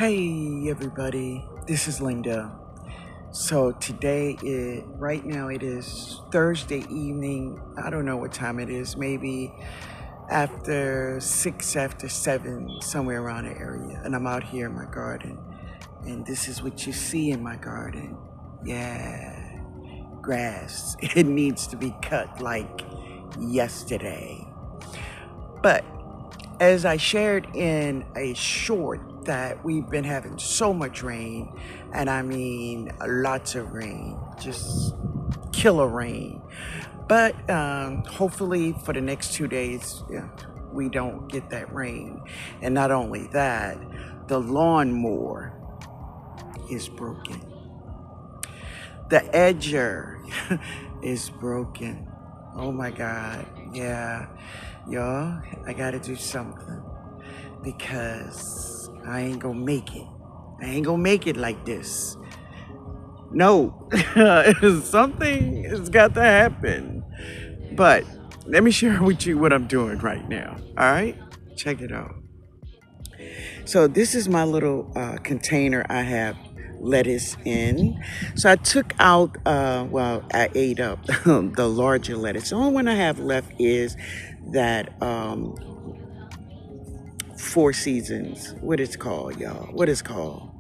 Hey everybody, this is Linda. So right now it is Thursday evening. I don't know what time it is, maybe after 6, after 7, somewhere around the area. And I'm out here in my garden. And this is what you see in my garden. Yeah, grass. It needs to be cut like yesterday. But as I shared in a short, that we've been having so much rain, and I mean lots of rain, just killer rain. But hopefully for the next 2 days, we don't get that rain. And not only that, the lawnmower is broken. The edger is broken. Oh my God, yeah. Y'all, I gotta do something because I ain't gonna make it. I ain't gonna make it like this. No, something has got to happen. But let me share with you what I'm doing right now. All right, check it out. So this is my little container I have lettuce in. So I took out, I ate up the larger lettuce. The only one I have left is that Four Seasons. What it's called, y'all? What it's called?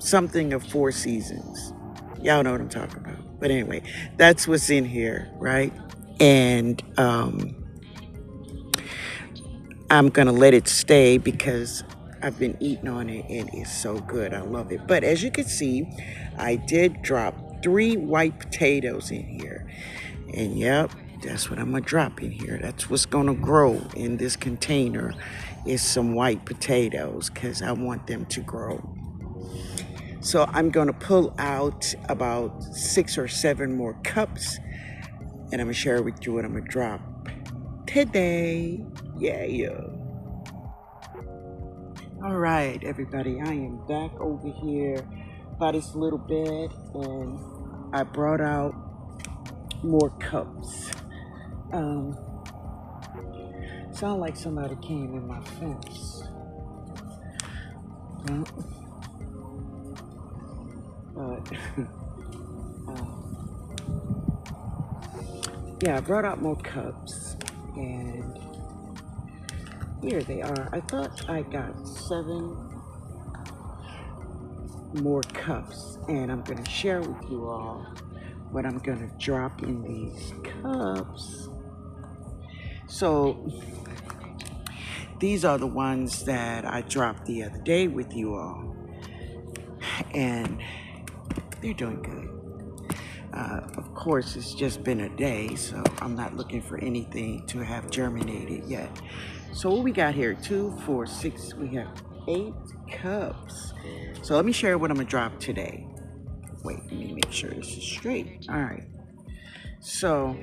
Something of Four Seasons. Y'all know what I'm talking about. But anyway, that's what's in here, right? And I'm gonna let it stay because I've been eating on it and it's so good. I love it. But as you can see, I did drop 3 white potatoes in here. And yep, that's what I'm gonna drop in here. That's what's gonna grow in this container is some white potatoes because I want them to grow. So I'm gonna pull out about 6 or 7 more cups and I'm gonna share with you what I'm gonna drop today. Yeah. All right, everybody, I am back over here by this little bed and I brought out more cups. Sound like somebody came in my fence. But yeah, I brought out more cups and here they are. I thought I got 7 more cups and I'm gonna share with you all what I'm gonna drop in these cups. So these are the ones that I dropped the other day with you all and they're doing good. Of course, it's just been a day, so I'm not looking for anything to have germinated yet. So what we got here, 2, 4, 6, we have 8 cups. So let me share what I'm gonna drop today. Wait, let me make sure this is straight. All right. So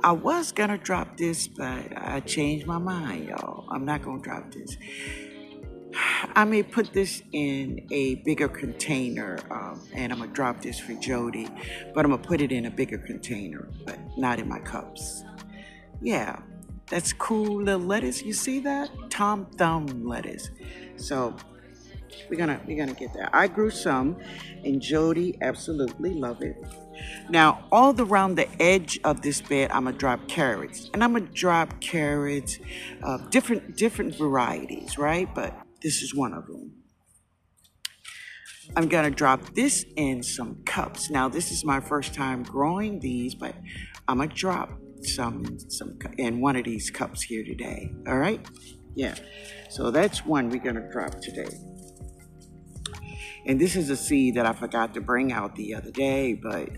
I was gonna drop this, but I changed my mind, y'all. I'm not gonna drop this. I may put this in a bigger container, and I'm gonna drop this for Jody, but I'm gonna put it in a bigger container, but not in my cups. Yeah, that's cool little lettuce. You see that? Tom Thumb lettuce. So we're gonna get that. I grew some, and Jody absolutely love it. Now, all around the edge of this bed, I'm gonna drop carrots, and I'm gonna drop carrots of different varieties, right? But this is one of them. I'm gonna drop this in some cups. Now, this is my first time growing these, but I'm gonna drop some in one of these cups here today. All right? Yeah. So that's one we're gonna drop today. And this is a seed that I forgot to bring out the other day, but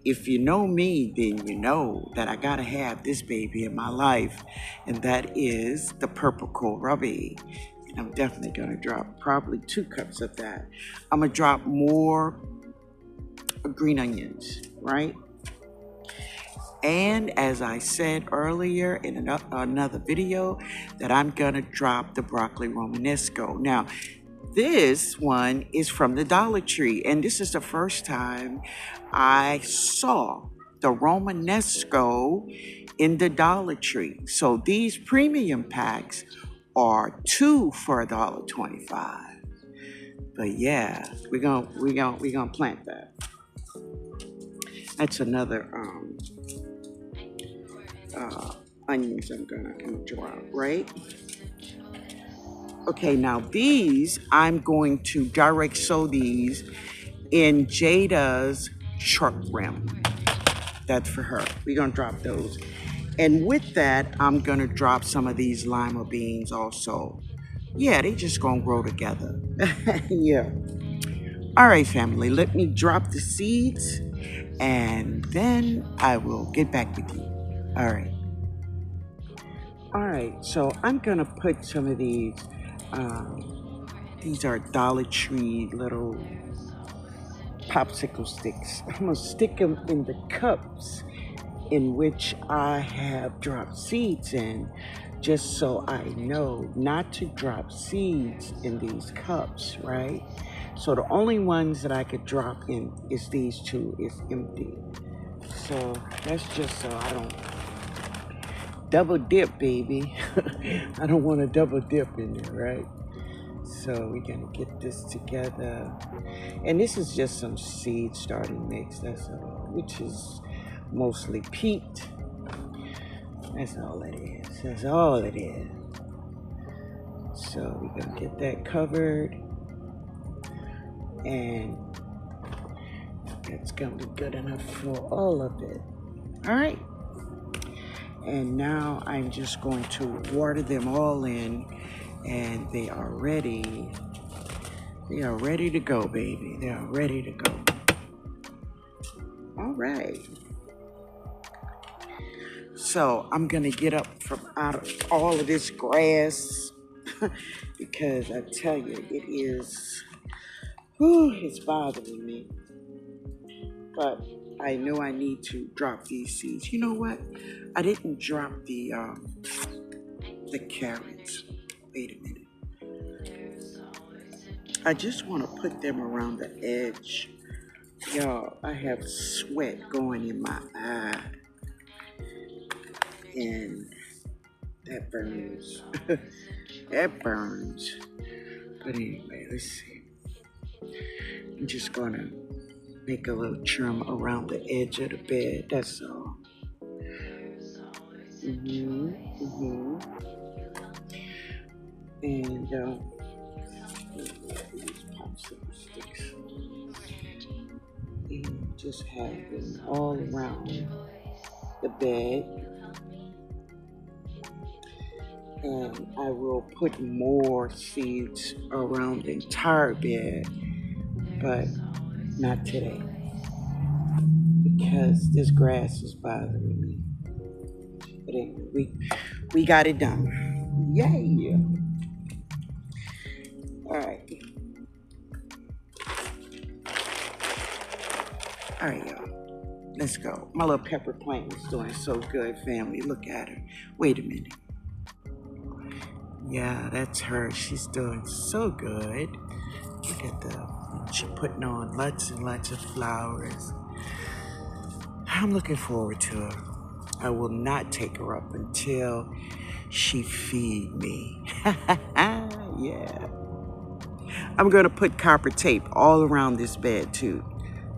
if you know me, then you know that I gotta have this baby in my life, and that is the purple kohlrabi. And I'm definitely gonna drop probably 2 cups of that. I'm gonna drop more green onions, right? And as I said earlier in another video, that I'm gonna drop the broccoli romanesco. Now, this one is from the Dollar Tree, and this is the first time I saw the Romanesco in the Dollar Tree. So these premium packs are 2 for $1.25. But yeah, we're gonna plant that. That's another onions I'm gonna drop, right? Okay, now these I'm going to direct sow these in Jada's truck rim. That's for her. We're gonna drop those. And with that, I'm gonna drop some of these lima beans also. Yeah, they just gonna grow together. Yeah. All right, family, let me drop the seeds and then I will get back with you. All right. All right, so I'm gonna put some of these are Dollar Tree little popsicle sticks. I'm gonna stick them in the cups in which I have dropped seeds in, just so I know not to drop seeds in these cups, right? So the only ones that I could drop in is these two, is empty. So that's just so I don't double dip, baby. I don't want to double dip in there, right? So we're gonna get this together. And this is just some seed starting mix, that's all, which is mostly peat. That's all it is. That's all it is. So we're gonna get that covered. And it's gonna be good enough for all of it. All right. And now I'm just going to water them all in, and they are ready. They are ready to go, baby. They are ready to go. All right. So I'm gonna get up from out of all of this grass because I tell you, it is, it's bothering me. But I know I need to drop these seeds. You know what? I didn't drop the carrots. Wait a minute. I just want to put them around the edge. Y'all, I have sweat going in my eye. And that burns. That burns. But anyway, let's see. I'm just gonna make a little trim around the edge of the bed. That's all. And these popsicle sticks. And just have them all around the bed. And I will put more seeds around the entire bed, but not today, because this grass is bothering me. But anyway, we got it done. Yay! All right, y'all. Let's go. My little pepper plant is doing so good, family. Look at her. Wait a minute. Yeah, that's her. She's doing so good. Look at she's putting on lots and lots of flowers. I'm looking forward to her. I will not take her up until she feed me. Yeah. I'm going to put copper tape all around this bed too.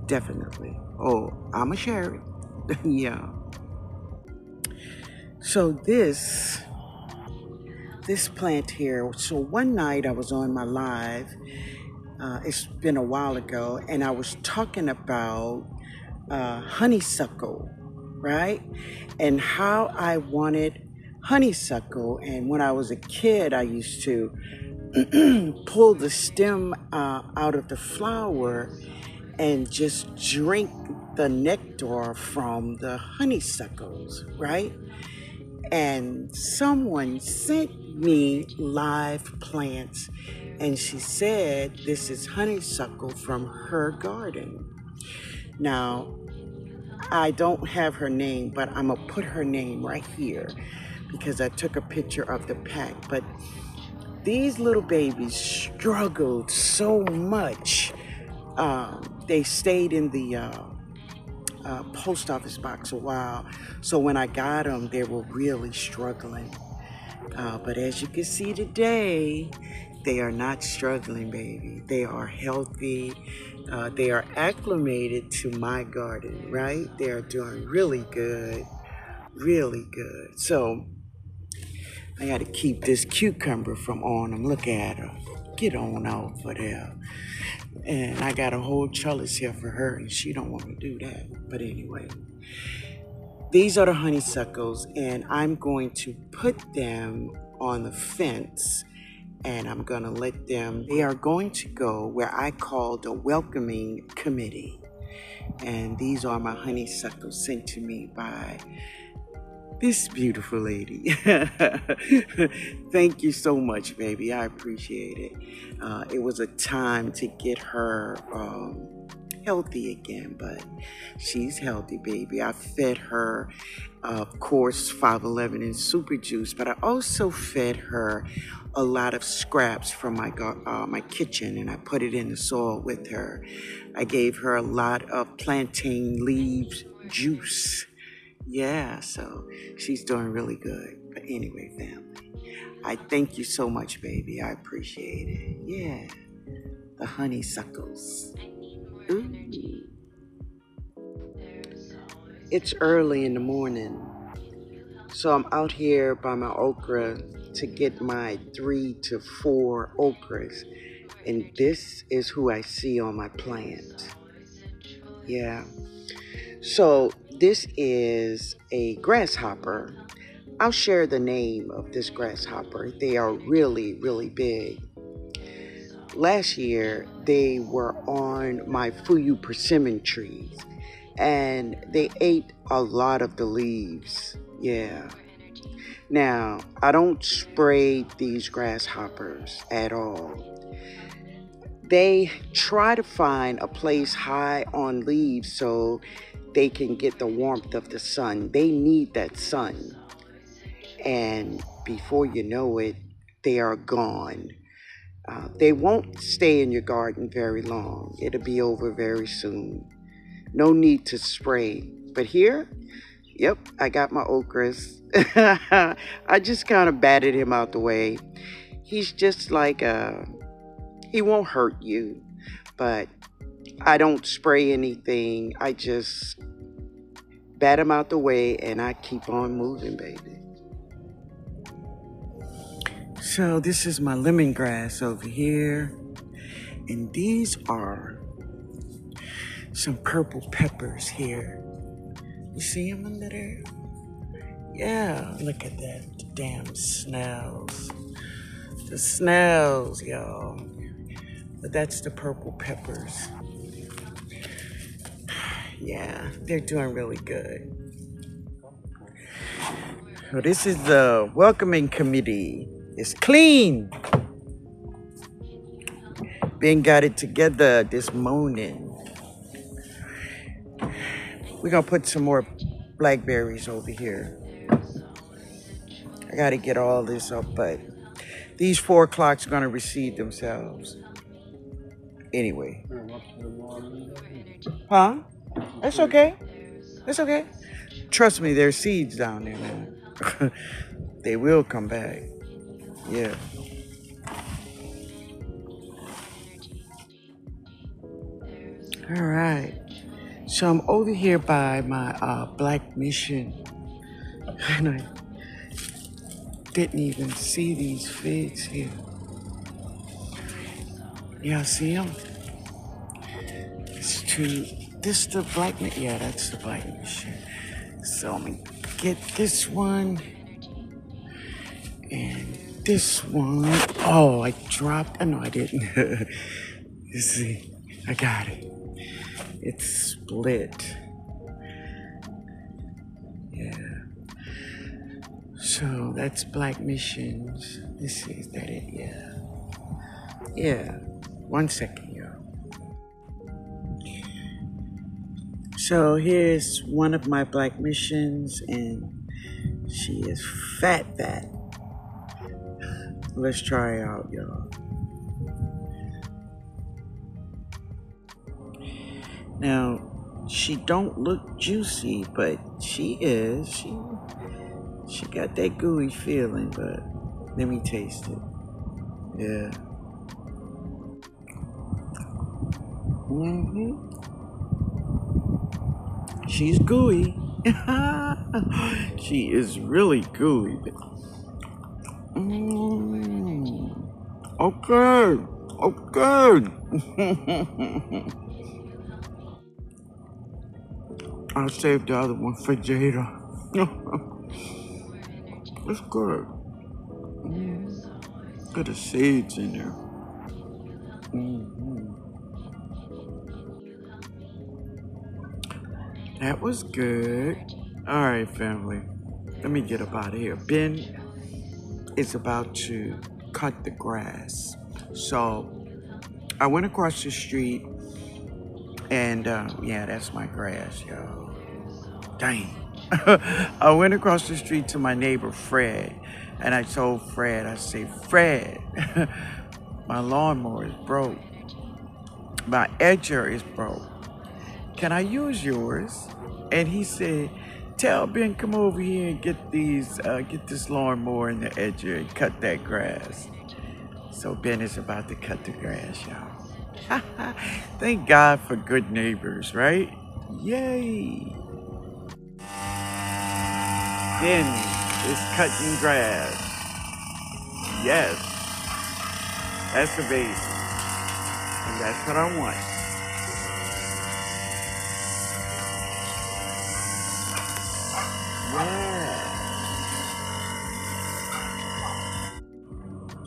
Definitely. Oh, I'm a share it. Yeah. So this plant here, so one night I was on my live, it's been a while ago, and I was talking about honeysuckle, right? And how I wanted honeysuckle. And when I was a kid, I used to pull the stem out of the flower and just drink the nectar from the honeysuckles, right? And someone sent me live plants, and she said this is honeysuckle from her garden. Now, I don't have her name, but I'm gonna put her name right here because I took a picture of the pack. But these little babies struggled so much. They stayed in the post office box a while. So when I got them, they were really struggling. But as you can see today, they are not struggling, baby. They are healthy. They are acclimated to my garden, right? They are doing really good, really good. So I got to keep this cucumber from on them. Look at her. Get on out for there. And I got a whole trellis here for her, and she don't want to do that. But anyway, these are the honeysuckles, and I'm going to put them on the fence, and I'm going to let them, they are going to go where I call the welcoming committee. And these are my honeysuckles sent to me by this beautiful lady. Thank you so much, baby. I appreciate it. It was a time to get her healthy again, but she's healthy, baby. I fed her, of course, 511 and super juice, but I also fed her a lot of scraps from my kitchen, and I put it in the soil with her. I gave her a lot of plantain leaves juice. Yeah, so she's doing really good. But anyway, family, I thank you so much, baby. I appreciate it. Yeah, the honeysuckles. Ooh. It's early in the morning, so I'm out here by my okra to get my 3 to 4 okras, and this is who I see on my plant. Yeah. So this is a grasshopper. I'll share the name of this grasshopper. They are really, really big. Last year, they were on my Fuyu persimmon trees, and they ate a lot of the leaves. Yeah. Now, I don't spray these grasshoppers at all. They try to find a place high on leaves so they can get the warmth of the sun. They need that sun. And before you know it, they are gone. They won't stay in your garden very long. It'll be over very soon. No need to spray. But here, yep, I got my okras. I just kind of batted him out the way. He's just like, he won't hurt you, but I don't spray anything. I just bat him out the way and I keep on moving, baby. So this is my lemongrass over here. And these are some purple peppers here. You see them under there? Yeah, look at that. The damn snails. The snails, y'all. But that's the purple peppers. Yeah, they're doing really good. So this is the welcoming committee. It's clean. Ben got it together this morning. We're gonna put some more blackberries over here. I gotta get all this up, but these 4 o'clocks are gonna receive themselves. Anyway. Huh? That's okay. That's okay. Trust me, there's seeds down there, man. They will come back. Yeah. All right. So I'm over here by my black mission. And I didn't even see these figs here. Yeah, see them? This the black, yeah, that's the black mission. So I'm gonna get this one and this one. Oh, I dropped, no, I didn't. You see, I got it. It's split. Yeah. So that's black missions. Let's see, is that it? Yeah. Yeah. 1 second, y'all. So here's one of my black missions, and she is fat. Let's try her out, y'all. Now, She don't look juicy, but she is. She got that gooey feeling, but let me taste it. Yeah. Mm-hmm. She's gooey. She is really gooey. Mm. Okay. Okay. I'll save the other one for Jada. It's good. Got the seeds in there. Hmm. That was good. All right, family. Let me get up out of here. Ben is about to cut the grass. So I went across the street and yeah, that's my grass, yo. Dang. I went across the street to my neighbor Fred and I told Fred, I say, Fred, my lawnmower is broke. My edger is broke. Can I use yours? And he said, tell Ben come over here and get this lawnmower and the edger and cut that grass. So Ben is about to cut the grass, y'all. Thank God for good neighbors, right? Yay! Ben is cutting grass. Yes, that's amazing. And that's what I want. Yeah.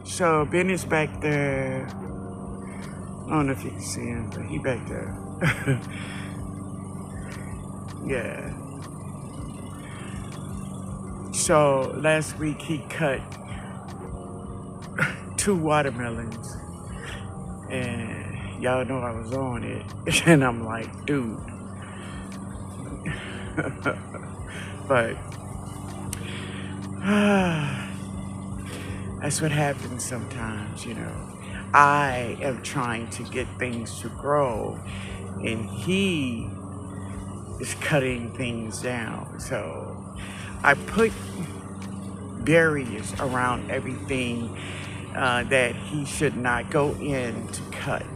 So Ben is back there. I don't know if you can see him, but he back there. Yeah. So last week he cut 2 watermelons. And y'all know I was on it. And I'm like, dude. But that's what happens sometimes, you know. I am trying to get things to grow, and he is cutting things down. So I put barriers around everything that he should not go in to cut.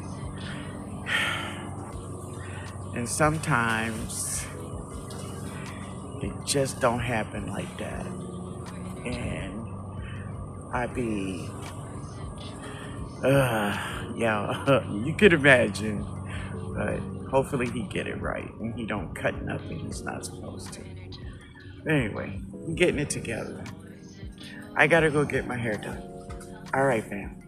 And sometimes it just don't happen like that. And I be, yeah, you could imagine, but hopefully he get it right and he don't cut nothing he's not supposed to. But anyway, we're getting it together. I gotta go get my hair done. All right, fam.